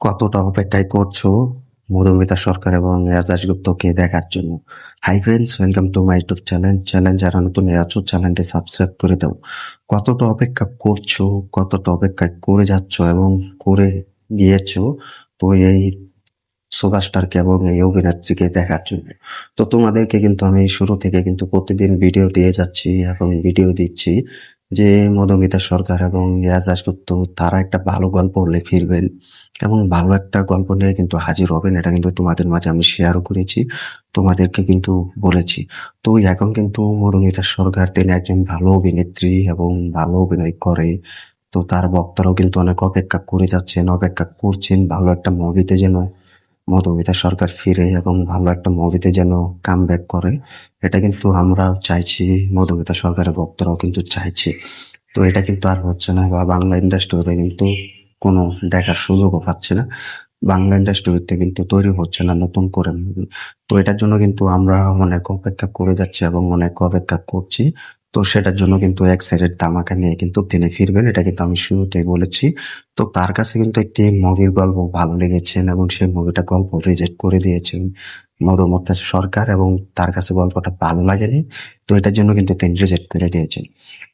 কতটা অপেক্ষায় করছো মধুমিতা সরকার এবং এয়ার দাশগুপ্তকে দেখার জন্য? Hi friends, welcome to my YouTube channel. যারা নতুন আছো চ্যানেলটি সাবস্ক্রাইব করে দাও। কতটা অপেক্ষা করছো, কতটা অপেক্ষা করে যাচ্ছ এবং করে গিয়েছো তো এই সুপারস্টারকে এবং এই অভিনেত্রীকে দেখার জন্য। তো তোমাদেরকে কিন্তু আমি শুরু থেকে কিন্তু প্রতিদিন ভিডিও দিয়ে যাচ্ছি এবং ভিডিও দিচ্ছি যে মধুমিতা সরকার এবং ইয়াজ দাশগুপ্ত তারা একটা ভালো গল্প হলে ফিরবেন এবং ভালো একটা গল্প নিয়ে কিন্তু হাজির হবেন। এটা কিন্তু তোমাদের মাঝে আমি শেয়ারও করেছি, তোমাদেরকে কিন্তু বলেছি। তো এখন কিন্তু মধুমিতা সরকার তিনি একজন ভালো অভিনেত্রী এবং ভালো অভিনয় করে। তো তার ভক্তরাও কিন্তু অনেক অপেক্ষা করে যাচ্ছেন, অপেক্ষা করছেন ভালো একটা মুভিতে যেন মধুমিতা সরকার ফিরে এবং ভালো একটা মুভিতে যেন কামব্যাক করে। এটা কিন্তু আমরা চাইছি, মধুমিতা সরকারের ভক্তরাও কিন্তু চাইছে। তো এটা কিন্তু আর হচ্ছে না, বা বাংলা ইন্ডাস্ট্রিতে কিন্তু কোনো দেখার সুযোগও পাচ্ছে না। বাংলা ইন্ডাস্ট্রিতে কিন্তু তৈরি হচ্ছে না নতুন করে মুভি। তো এটার জন্য কিন্তু আমরা অনেক অপেক্ষা করে যাচ্ছি এবং অনেক অপেক্ষা করছি। তো সেটার জন্য কিন্তু এক সাইডের ধামাকা নিয়ে কিন্তু তিনি ফিরবেন, এটা কিন্তু আমি শুরুতেই বলেছি। তো তার কাছে কিন্তু একটি মুভির গল্প ভালো লেগেছেন এবং সেই মুভিটা গল্প রিজেক্ট করে দিয়েছেন মধুমিতা সরকার, এবং তার কাছে গল্পটা ভালো লাগেনি। তো এটার জন্য কিন্তু তিনি রিজেক্ট করে দিয়েছেন।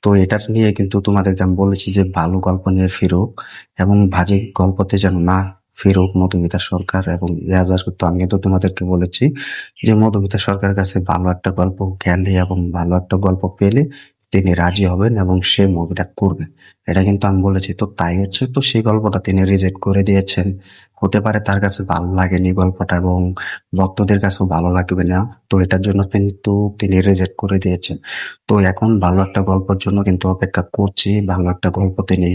তো এটার নিয়ে কিন্তু তোমাদেরকে আমি বলেছি যে ভালো গল্প নিয়ে ফিরুক এবং বাজে গল্পতে যেন না ফিরুক মধুমিতা সরকার এবং ইয়াজাজ করতো। আমি কিন্তু তোমাদেরকে বলেছি যে মধুমিতা সরকারের কাছে ভালো একটা গল্প গেলে এবং ভালো একটা গল্প পেলে তিনি রাজি হবেন এবং সে মুভিটা করবেন। এটা কিন্তু আমি বলেছি। তো তাই হচ্ছে, তো সেই গল্পটা তিনি রিজেক্ট করে দিয়েছেন। হতে পারে তার কাছে ভালো লাগেনি গল্পটা এবং ভক্তদের কাছেও ভালো লাগবে না। তো এটার জন্য কিন্তু তিনি রিজেক্ট করে দিয়েছেন। তো এখন ভালো একটা গল্পের জন্য কিন্তু অপেক্ষা করছি। ভালো একটা গল্প তিনি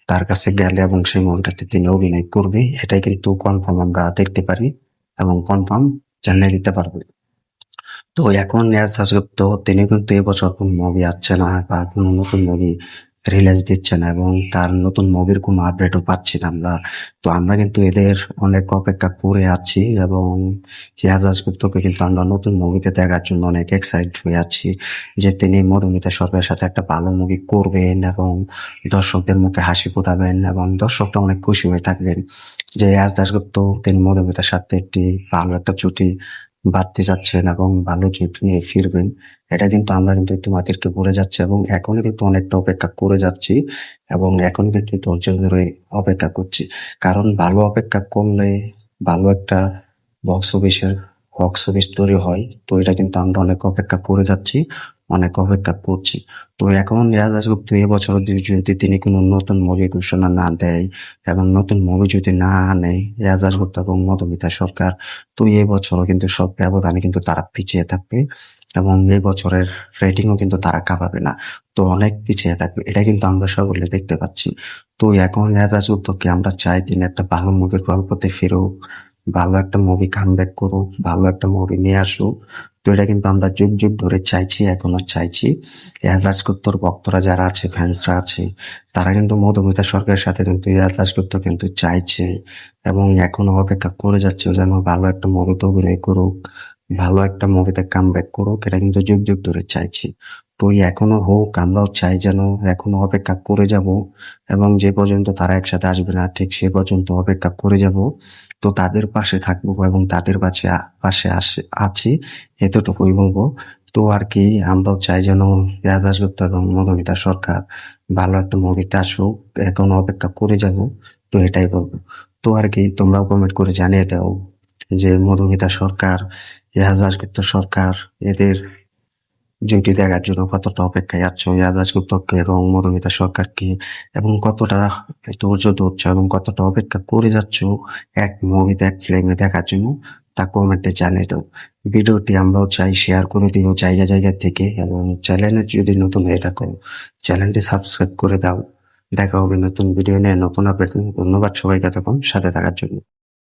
তার কাছে গেলে এবং সেই মুভিটাতে তিনি অভিনয় করবে, এটাই কিন্তু কনফার্ম আমরা দেখতে পারি এবং কনফার্ম জানিয়ে দিতে পারবো। তো এখন নেহাজ দাশগুপ্ত তিনি কিন্তু এবছর কোন মুভি আসছে না বা কোনো নতুন মুভি রিলিজ দিচ্ছে না এবং তার নতুন মুভির কোনো আপডেটও পাচ্ছি না আমরা। তো আমরা কিন্তু এদের অনেক অপেক্ষা করে আছি এবং নেহাজ দাশগুপ্তকে কিন্তু আমরা নতুন মুভিতে দেখার জন্য অনেক এক্সাইটেড হয়ে আছি যে তিনি মধুমিতা সরকারের সাথে একটা ভালো মুভি করবেন এবং দর্শকদের মুখে হাসি ফোটাবেন এবং দর্শকরা অনেক খুশি হয়ে থাকবেন যে নেহাজ দাশগুপ্ত তিনি মধুমিতার সাথে একটি ভালো একটা জুটি বাঁধতে যাচ্ছেন এবং ভালো জুটি নিয়ে ফিরবেন। এটা কিন্তু আমরা কিন্তু তোমাদেরকে বলে যাচ্ছি এবং এখনো কিন্তু অনেকটা অপেক্ষা করে যাচ্ছি এবং এখন কিন্তু ধৈর্য ধরে অপেক্ষা করছি। কারণ ভালো অপেক্ষা করলে ভালো একটা বক্স অফিস তৈরি হয়। তো এটা কিন্তু আমরা অনেক অপেক্ষা করে যাচ্ছি, অনেক অপেক্ষা করছি। তো এখন রিয়াজ দাশগুপ্ত এবছর যদি তিনি কোনো নতুন মুভি ঘোষণা না দেয় এবং নতুন মুভি যদি না আনে রিয়াজ দাশগুপ্ত এবং মধুমিতা সরকার, তো এই বছরও কিন্তু সব ব্যবধানে কিন্তু তারা পিছিয়ে থাকবে এবং এই বছরের রেটিংও কিন্তু তারা কাঁপাবে না। তো অনেক পিছিয়ে থাকবে, এটা কিন্তু আমরা সকলে দেখতে পাচ্ছি। তো এখন রিয়াজ দাশগুপ্তকে আমরা চাই তিনি একটা ভালো মুভির গল্পতে ফিরুক, ভালো একটা মুভি কামব্যাক করুক, ভালো একটা মুভি নিয়ে আসুক। তো এটা কিন্তু আমরা যুগ যুগ ধরে চাইছি, এখনো চাইছি। রিয়াজ দাশগুপ্তর ভক্তরা যারা আছে, ফ্যান্সরা আছে, তারা কিন্তু মধুমিতা সরকারের সাথে কিন্তু রিয়াজ দাশগুপ্ত কিন্তু চাইছে এবং এখনো অপেক্ষা করে যাচ্ছে যেন ভালো একটা মুভিতে অভিনয় করুক, ভালো একটা মুভিতে কামব্যাক করুক। এটা কিন্তু যুগ যুগ ধরে চাইছি। তো এখনো হোক, আমরাও চাই যেন, এখনো অপেক্ষা করে যাব এবং যে পর্যন্ত তারা একসাথে আসবে না ঠিক সে পর্যন্ত অপেক্ষা করে যাব। তো তাদের পাশে থাকবো এবং তাদের পাশে আছি, এতটুকুই বলবো। তো আর কি, আমরাও চাই যেন রিয়াজ দাশগুপ্ত এবং মধুমিতা সরকার ভালো একটা মুভিতে আসুক, এখন অপেক্ষা করে যাব। তো এটাই বলবো। তো আর কি, তোমরাও কমেন্ট করে জানিয়ে দাও যে মধুমিতা সরকার, রিয়াজ দাশগুপ্ত সরকার, এদের জুটি দেখার জন্য কতটা অপেক্ষায় আছো রিয়াজ দাশগুপ্তকে এবং মধুমিতা সরকারকে, এবং কতটা ধৈর্য ধরছো এবং কতটা অপেক্ষা করে যাচ্ছ এক মুভিতে, এক ফিল্মে দেখার জন্য, তা কমেন্টে জানিয়ে দাও। ভিডিওটি আমরাও চাই শেয়ার করে দিও জায়গা জায়গা থেকে এবং চ্যানেলে যদি নতুন হয়ে থাকো চ্যানেলটি সাবস্ক্রাইব করে দাও। দেখা হবে নতুন ভিডিও নিয়ে, নতুন আপডেট নিয়ে। ধন্যবাদ সবাইকে এতক্ষণ সাথে থাকার জন্য।